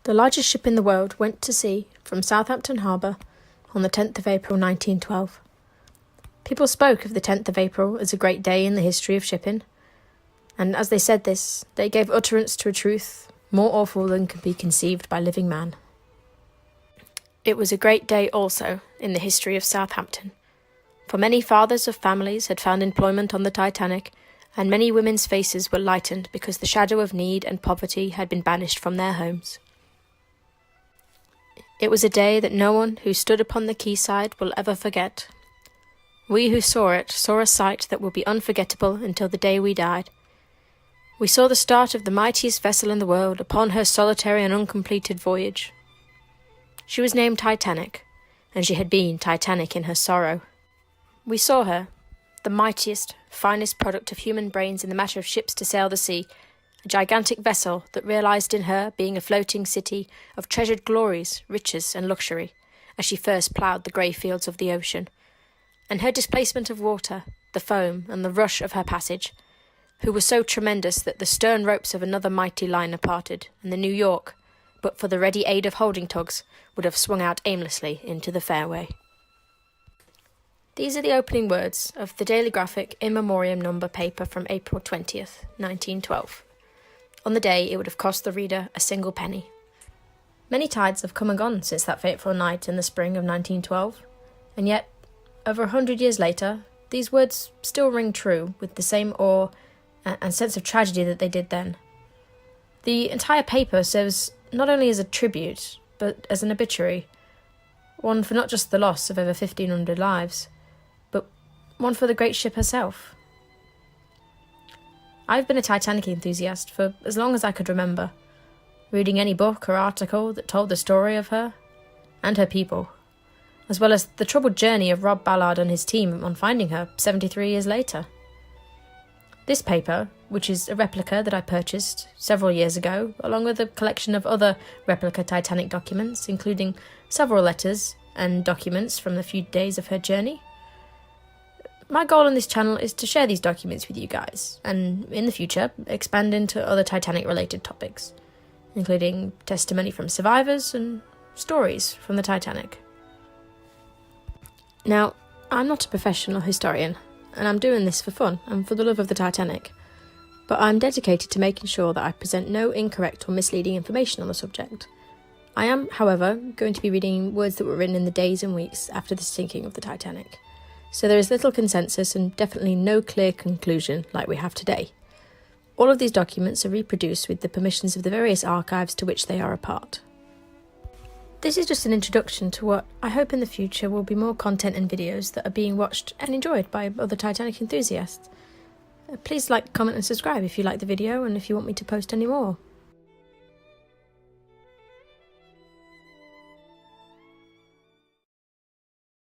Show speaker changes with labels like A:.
A: The largest ship in the world went to sea from Southampton Harbour on the 10th of April 1912. People spoke of the 10th of April as a great day in the history of shipping, and as they said this, they gave utterance to a truth more awful than can be conceived by living man. It was a great day also in the history of Southampton, for many fathers of families had found employment on the Titanic, and many women's faces were lightened because the shadow of need and poverty had been banished from their homes. It was a day that no one who stood upon the quayside will ever forget. We who saw it saw a sight that will be unforgettable until the day we died. We saw the start of the mightiest vessel in the world upon her solitary and uncompleted voyage. She was named Titanic, and she had been Titanic in her sorrow. We saw her, the mightiest, finest product of human brains in the matter of ships to sail the sea, a gigantic vessel that realised in her being a floating city of treasured glories, riches and luxury, as she first ploughed the grey fields of the ocean, and her displacement of water, the foam and the rush of her passage, who was so tremendous that the stern ropes of another mighty liner parted, and the New York, but for the ready aid of holding tugs, would have swung out aimlessly into the fairway. These are the opening words of the Daily Graphic in Memoriam number paper from April 20th, 1912. On the day it would have cost the reader a single penny. Many tides have come and gone since that fateful night in the spring of 1912, and yet, over 100 years later, these words still ring true with the same awe and sense of tragedy that they did then. The entire paper serves not only as a tribute, but as an obituary, one for not just the loss of over 1,500 lives, but one for the great ship herself. I've been a Titanic enthusiast for as long as I could remember, reading any book or article that told the story of her and her people, as well as the troubled journey of Rob Ballard and his team on finding her 73 years later. This paper, which is a replica that I purchased several years ago, along with a collection of other replica Titanic documents, including several letters and documents from the few days of her journey. My goal on this channel is to share these documents with you guys, and in the future, expand into other Titanic-related topics, including testimony from survivors and stories from the Titanic. Now, I'm not a professional historian, and I'm doing this for fun and for the love of the Titanic, but I'm dedicated to making sure that I present no incorrect or misleading information on the subject. I am, however, going to be reading words that were written in the days and weeks after the sinking of the Titanic, so there is little consensus and definitely no clear conclusion like we have today. All of these documents are reproduced with the permissions of the various archives to which they are a part. This is just an introduction to what I hope in the future will be more content and videos that are being watched and enjoyed by other Titanic enthusiasts. Please like, comment and subscribe if you like the video and if you want me to post any more.